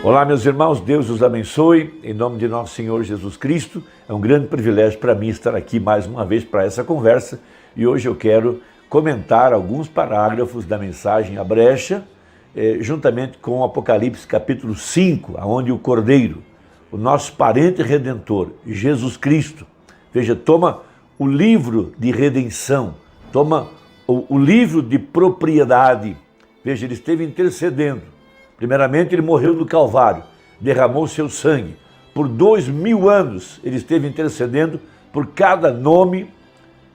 Olá, meus irmãos, Deus os abençoe, em nome de nosso Senhor Jesus Cristo. É um grande privilégio para mim estar aqui mais uma vez para essa conversa e hoje eu quero comentar alguns parágrafos da mensagem A Brecha, juntamente com o Apocalipse capítulo 5, onde o Cordeiro, o nosso parente redentor, Jesus Cristo, veja, toma o livro de redenção, toma o livro de propriedade, veja, ele esteve intercedendo. Primeiramente, ele morreu no Calvário, derramou seu sangue. Por 2000 anos, ele esteve intercedendo por cada nome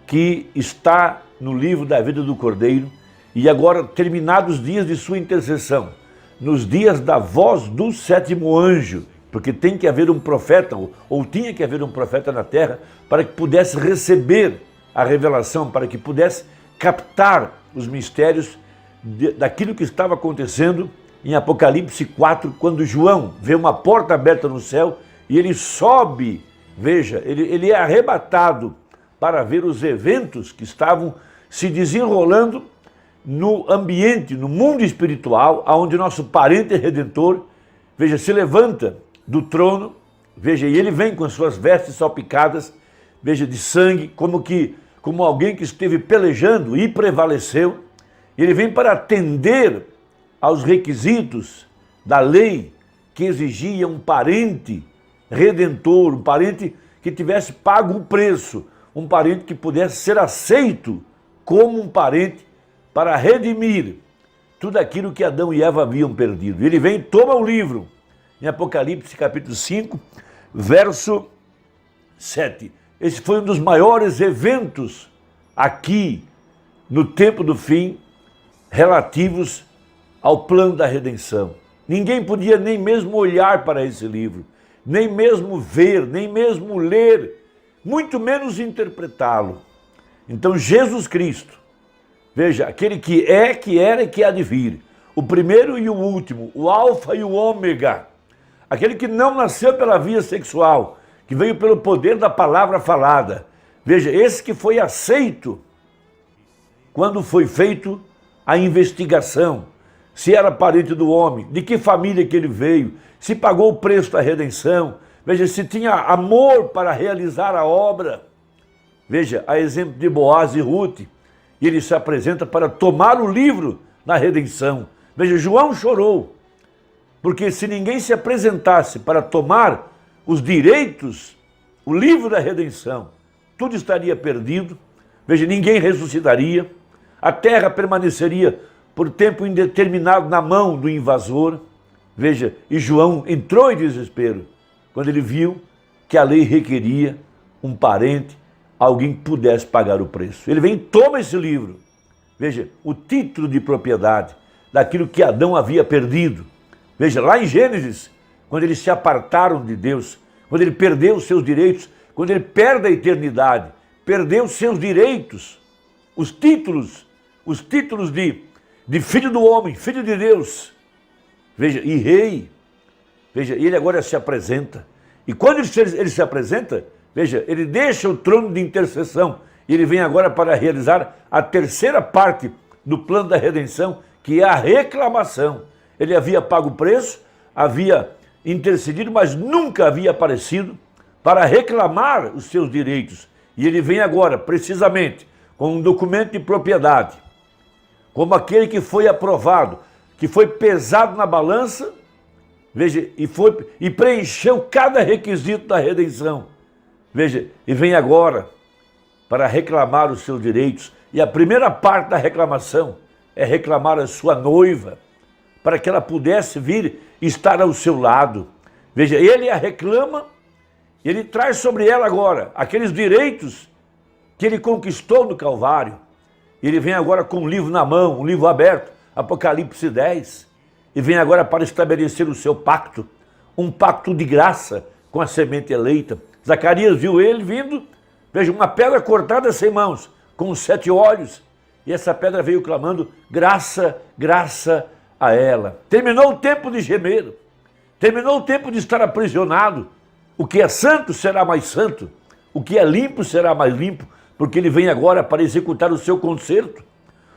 que está no livro da vida do Cordeiro. E agora, terminados os dias de sua intercessão, nos dias da voz do sétimo anjo, porque tem que haver um profeta, ou tinha que haver um profeta na terra, para que pudesse receber a revelação, para que pudesse captar os mistérios daquilo que estava acontecendo em Apocalipse 4, quando João vê uma porta aberta no céu e ele sobe, veja, ele é arrebatado para ver os eventos que estavam se desenrolando no ambiente, no mundo espiritual, onde nosso parente redentor, veja, se levanta do trono, veja, e ele vem com as suas vestes salpicadas, veja, de sangue, como alguém que esteve pelejando e prevaleceu. Ele vem para atender aos requisitos da lei que exigia um parente redentor, um parente que tivesse pago o preço, um parente que pudesse ser aceito como um parente para redimir tudo aquilo que Adão e Eva haviam perdido. Ele vem e toma o livro, em Apocalipse capítulo 5, verso 7. Esse foi um dos maiores eventos aqui no tempo do fim, relativos ao plano da redenção. Ninguém podia nem mesmo olhar para esse livro, nem mesmo ver, nem mesmo ler, muito menos interpretá-lo. Então Jesus Cristo, veja, aquele que é, que era e que há de vir, o primeiro e o último, o alfa e o ômega, aquele que não nasceu pela via sexual, que veio pelo poder da palavra falada. Veja, esse que foi aceito quando foi feito a investigação, se era parente do homem, de que família que ele veio, se pagou o preço da redenção, veja, se tinha amor para realizar a obra. Veja, a exemplo de Boaz e Ruth, ele se apresenta para tomar o livro da redenção. Veja, João chorou, porque se ninguém se apresentasse para tomar os direitos, o livro da redenção, tudo estaria perdido. Veja, ninguém ressuscitaria, a terra permaneceria por tempo indeterminado na mão do invasor. Veja, e João entrou em desespero quando ele viu que a lei requeria um parente, alguém que pudesse pagar o preço. Ele vem e toma esse livro. Veja, o título de propriedade daquilo que Adão havia perdido. Veja, lá em Gênesis, quando eles se apartaram de Deus, quando ele perdeu os seus direitos, quando ele perde a eternidade, perdeu os seus direitos, os títulos de filho do homem, filho de Deus, veja, e rei, veja, ele agora se apresenta, e quando ele se apresenta, veja, ele deixa o trono de intercessão, e ele vem agora para realizar a terceira parte do plano da redenção, que é a reclamação. Ele havia pago o preço, havia intercedido, mas nunca havia aparecido para reclamar os seus direitos, e ele vem agora, precisamente, com um documento de propriedade, como aquele que foi aprovado, que foi pesado na balança, veja, e preencheu cada requisito da redenção. Veja, e vem agora para reclamar os seus direitos. E a primeira parte da reclamação é reclamar a sua noiva, para que ela pudesse vir estar ao seu lado. Veja, ele a reclama, e ele traz sobre ela agora aqueles direitos que ele conquistou no Calvário. Ele vem agora com um livro na mão, um livro aberto, Apocalipse 10, e vem agora para estabelecer o seu pacto, um pacto de graça com a semente eleita. Zacarias viu ele vindo, veja, uma pedra cortada sem mãos, com 7 olhos, e essa pedra veio clamando, graça, graça a ela. Terminou o tempo de gemer, terminou o tempo de estar aprisionado. O que é santo será mais santo, o que é limpo será mais limpo, porque ele vem agora para executar o seu concerto,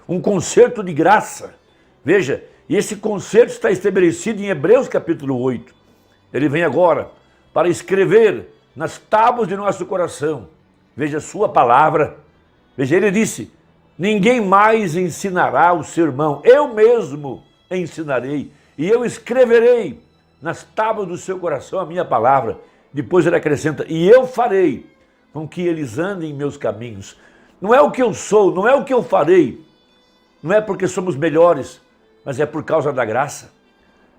um concerto de graça. Veja, E esse concerto está estabelecido em Hebreus capítulo 8. Ele vem agora para escrever nas tábuas de nosso coração, veja, sua palavra. Veja, ele disse, ninguém mais ensinará o seu irmão, eu mesmo ensinarei, e eu escreverei nas tábuas do seu coração a minha palavra. Depois ele acrescenta, e eu farei com que eles andem em meus caminhos. Não é o que eu sou, não é o que eu farei, não é porque somos melhores, mas é por causa da graça.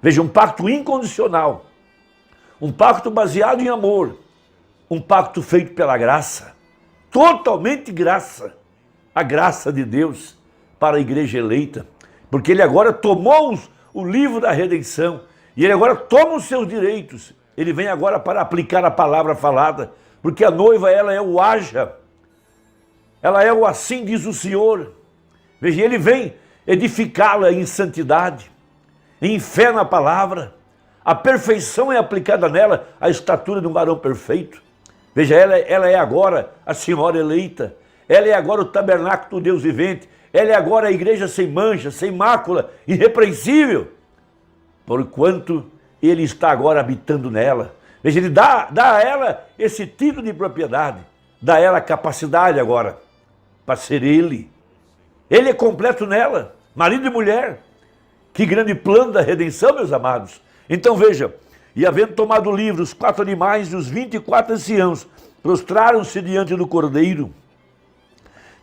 Veja, um pacto incondicional, um pacto baseado em amor, um pacto feito pela graça, totalmente graça, a graça de Deus para a igreja eleita, porque ele agora tomou o livro da redenção, e ele agora toma os seus direitos, ele vem agora para aplicar a palavra falada, porque a noiva, ela é o haja, ela é o assim diz o Senhor. Veja, ele vem edificá-la em santidade, em fé na palavra, a perfeição é aplicada nela, a estatura de um varão perfeito. Veja, ela é agora a senhora eleita, ela é agora o tabernáculo do Deus vivente, ela é agora a igreja sem mancha, sem mácula, irrepreensível, porquanto ele está agora habitando nela. Veja, ele dá a ela esse título de propriedade, dá a ela a capacidade agora para ser ele. Ele é completo nela, marido e mulher. Que grande plano da redenção, meus amados. Então veja, e havendo tomado o livro, os 4 animais e os 24 anciãos prostraram-se diante do Cordeiro,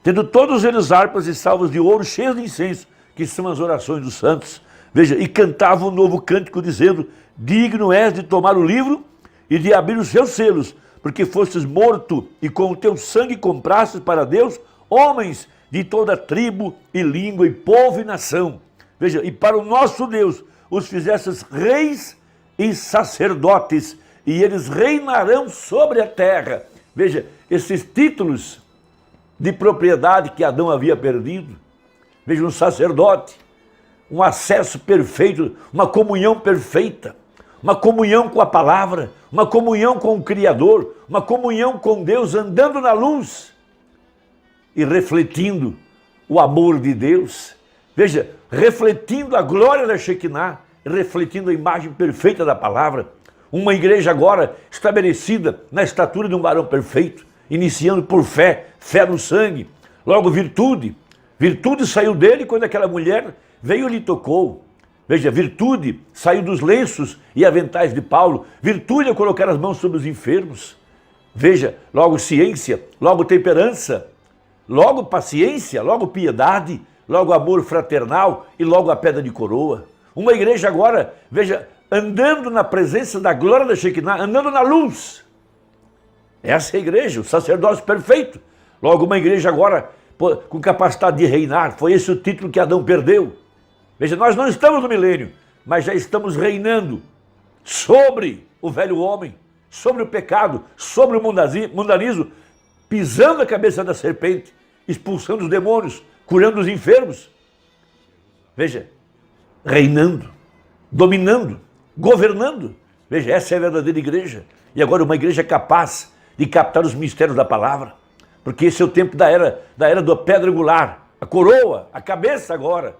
tendo todos eles harpas e salvas de ouro cheias de incenso, que são as orações dos santos. Veja, e cantavam um novo cântico, dizendo, digno és de tomar o livro e de abrir os seus selos, porque fostes morto e com o teu sangue comprastes para Deus homens de toda tribo e língua e povo e nação. Veja, e para o nosso Deus os fizestes reis e sacerdotes, e eles reinarão sobre a terra. Veja, esses títulos de propriedade que Adão havia perdido. Veja, um sacerdote, um acesso perfeito, uma comunhão perfeita, uma comunhão com a palavra, uma comunhão com o Criador, uma comunhão com Deus, andando na luz e refletindo o amor de Deus. Veja, refletindo a glória da Shekinah, refletindo a imagem perfeita da palavra. Uma igreja agora estabelecida na estatura de um varão perfeito, iniciando por fé, fé no sangue, logo virtude. Virtude saiu dele quando aquela mulher veio e lhe tocou. Veja, virtude saiu dos lenços e aventais de Paulo. Virtude é colocar as mãos sobre os enfermos. Veja, logo ciência, logo temperança, logo paciência, logo piedade, logo amor fraternal e logo a pedra de coroa. Uma igreja agora, veja, andando na presença da glória da Shekinah, andando na luz. Essa é a igreja, o sacerdócio perfeito. Logo uma igreja agora com capacidade de reinar. Foi esse o título que Adão perdeu. Veja, nós não estamos no milênio, mas já estamos reinando sobre o velho homem, sobre o pecado, sobre o mundanismo, pisando a cabeça da serpente, expulsando os demônios, curando os enfermos. Veja, reinando, dominando, governando. Veja, essa é a verdadeira igreja. E agora uma igreja capaz de captar os mistérios da palavra, porque esse é o tempo da era da pedra angular, a coroa, a cabeça agora.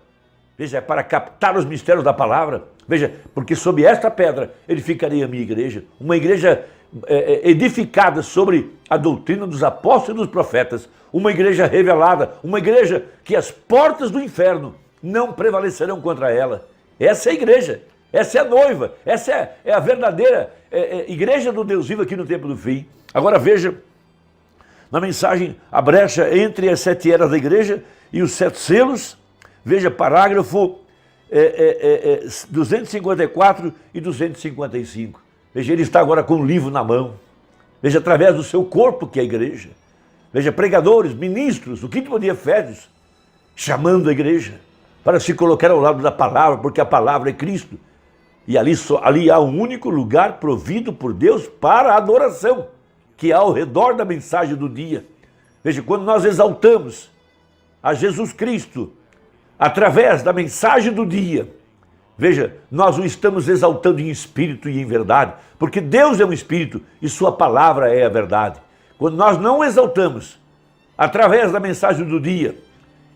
Veja, é para captar os mistérios da palavra. Veja, porque sob esta pedra edificarei a minha igreja, uma igreja edificada sobre a doutrina dos apóstolos e dos profetas, uma igreja revelada, uma igreja que as portas do inferno não prevalecerão contra ela. Essa é a igreja, essa é a noiva, essa é a verdadeira igreja do Deus vivo aqui no tempo do fim. Agora veja, na mensagem, a brecha entre as 7 eras da igreja e os 7 selos, veja parágrafo 254 e 255. Veja, ele está agora com um livro na mão. Veja, através do seu corpo que é a igreja. Veja, pregadores, ministros, do quinto dia Efésios, chamando a igreja para se colocar ao lado da palavra, porque a palavra é Cristo. E ali há um único lugar provido por Deus para a adoração, que há ao redor da mensagem do dia. Veja, quando nós exaltamos a Jesus Cristo, através da mensagem do dia, veja, nós o estamos exaltando em espírito e em verdade, porque Deus é um espírito e sua palavra é a verdade. Quando nós não exaltamos através da mensagem do dia,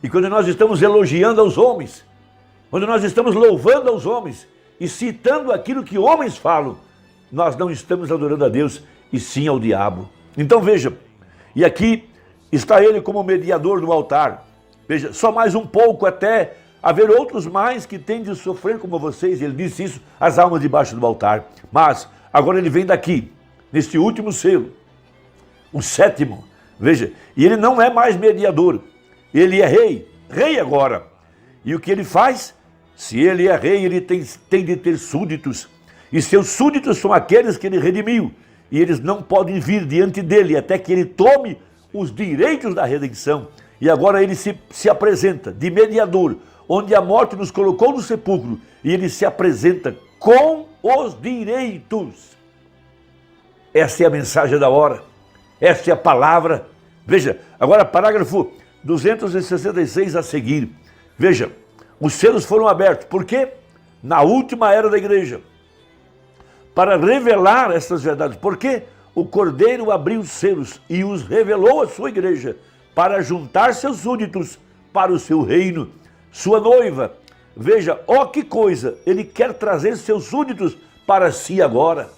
e quando nós estamos elogiando aos homens, Onde nós estamos louvando aos homens e citando aquilo que homens falam, nós não estamos adorando a Deus, e sim ao diabo. Então veja, e aqui está ele como mediador do altar. Veja, só mais um pouco até haver outros mais que têm de sofrer como vocês. Ele disse isso, as almas debaixo do altar. Mas agora ele vem daqui, neste último selo, o sétimo. Veja, e ele não é mais mediador, ele é rei, rei agora. E o que ele faz? Se ele é rei, ele tem de ter súditos. E seus súditos são aqueles que ele redimiu. E eles não podem vir diante dele até que ele tome os direitos da redenção. E agora ele se apresenta de mediador, onde a morte nos colocou no sepulcro. E ele se apresenta com os direitos. Essa é a mensagem da hora. Essa é a palavra. Veja, agora parágrafo 266 a seguir. Veja, os selos foram abertos. Por quê? Na última era da igreja. Para revelar essas verdades. Porque o Cordeiro abriu os selos e os revelou à sua igreja para juntar seus súditos para o seu reino, sua noiva. Veja, ó que coisa, ele quer trazer seus súditos para si agora.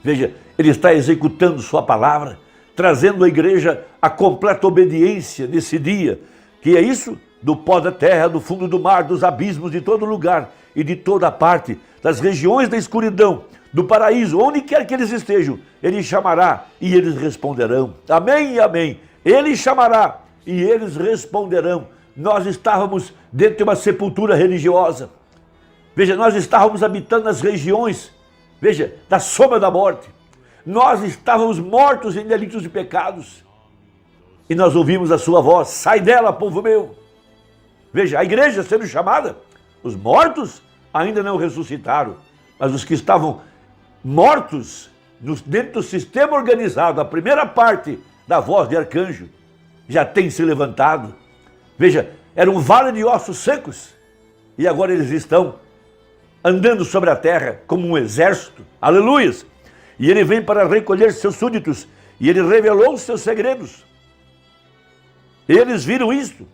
Veja, ele está executando sua palavra, trazendo à igreja a completa obediência nesse dia, que é isso? Do pó da terra, do fundo do mar, dos abismos, de todo lugar e de toda parte, das regiões da escuridão, do paraíso, onde quer que eles estejam, ele chamará e eles responderão. Amém e amém. Ele chamará e eles responderão. Nós estávamos dentro de uma sepultura religiosa. Veja, nós estávamos habitando nas regiões, veja, da sombra da morte. Nós estávamos mortos em delitos e pecados. E nós ouvimos a sua voz: sai dela, povo meu. Veja, a igreja sendo chamada, os mortos ainda não ressuscitaram, mas os que estavam mortos dentro do sistema organizado, a primeira parte da voz de arcanjo, já tem se levantado. Veja, era um vale de ossos secos, e agora eles estão andando sobre a terra como um exército. Aleluias! E ele vem para recolher seus súditos, e ele revelou os seus segredos. Eles viram isto.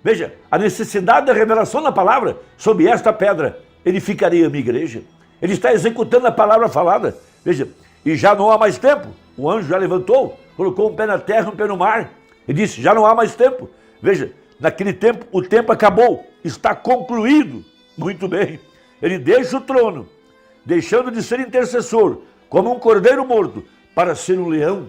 Veja, a necessidade da revelação da palavra: sob esta pedra edificarei a minha igreja. Ele está executando a palavra falada. Veja, e já não há mais tempo. O anjo já levantou, colocou um pé na terra, um pé no mar, e disse: já não há mais tempo. Veja, naquele tempo, o tempo acabou, está concluído. Muito bem. Ele deixa o trono, deixando de ser intercessor, como um cordeiro morto, para ser um leão.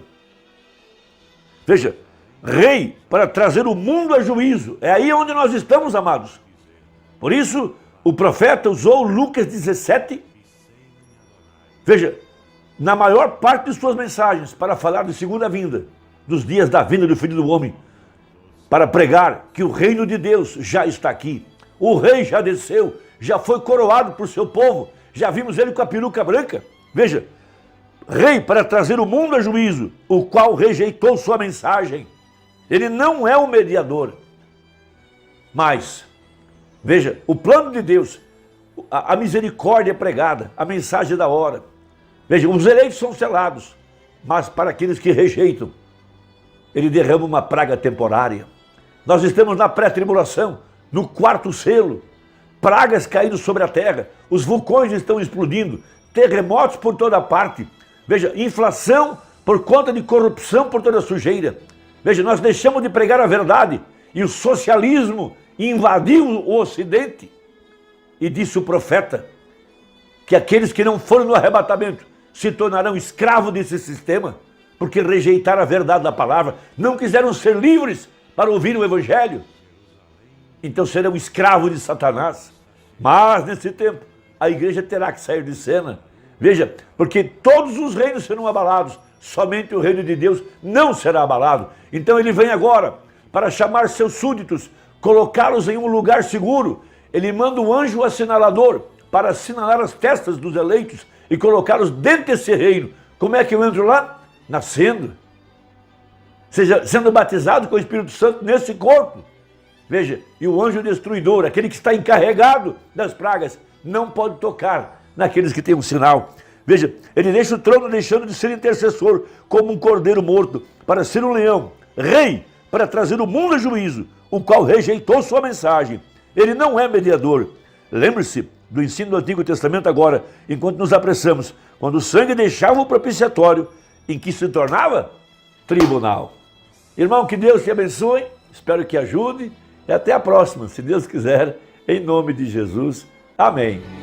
Veja, rei para trazer o mundo a juízo. É aí onde nós estamos, amados. Por isso, o profeta usou Lucas 17. Veja, na maior parte de suas mensagens, para falar de segunda vinda, dos dias da vinda do Filho do Homem, para pregar que o reino de Deus já está aqui. O rei já desceu, já foi coroado por seu povo, já vimos ele com a peruca branca. Veja, rei para trazer o mundo a juízo, o qual rejeitou sua mensagem. Ele não é o mediador. Mas, veja, o plano de Deus, a misericórdia pregada, a mensagem da hora. Veja, os eleitos são selados, mas para aqueles que rejeitam, ele derrama uma praga temporária. Nós estamos na pré-tribulação, no quarto selo, pragas caindo sobre a terra, os vulcões estão explodindo, terremotos por toda parte. Veja, inflação por conta de corrupção por toda a sujeira. Veja, nós deixamos de pregar a verdade e o socialismo invadiu o Ocidente. E disse o profeta que aqueles que não foram no arrebatamento se tornarão escravos desse sistema, porque rejeitaram a verdade da palavra, não quiseram ser livres para ouvir o evangelho. Então serão escravos de Satanás. Mas nesse tempo a igreja terá que sair de cena. Veja, porque todos os reinos serão abalados, somente o reino de Deus não será abalado. Então ele vem agora para chamar seus súditos, colocá-los em um lugar seguro. Ele manda um anjo assinalador para assinalar as testas dos eleitos e colocá-los dentro desse reino. Como é que eu entro lá? Nascendo. Seja, sendo batizado com o Espírito Santo nesse corpo. Veja, e o anjo destruidor, aquele que está encarregado das pragas, não pode tocar naqueles que têm um sinal. Veja, ele deixa o trono deixando de ser intercessor, como um cordeiro morto, para ser um leão, rei, para trazer o mundo a juízo, o qual rejeitou sua mensagem. Ele não é mediador. Lembre-se do ensino do Antigo Testamento agora, enquanto nos apressamos, quando o sangue deixava o propiciatório, em que se tornava tribunal. Irmão, que Deus te abençoe, espero que ajude e até a próxima, se Deus quiser, em nome de Jesus. Amém.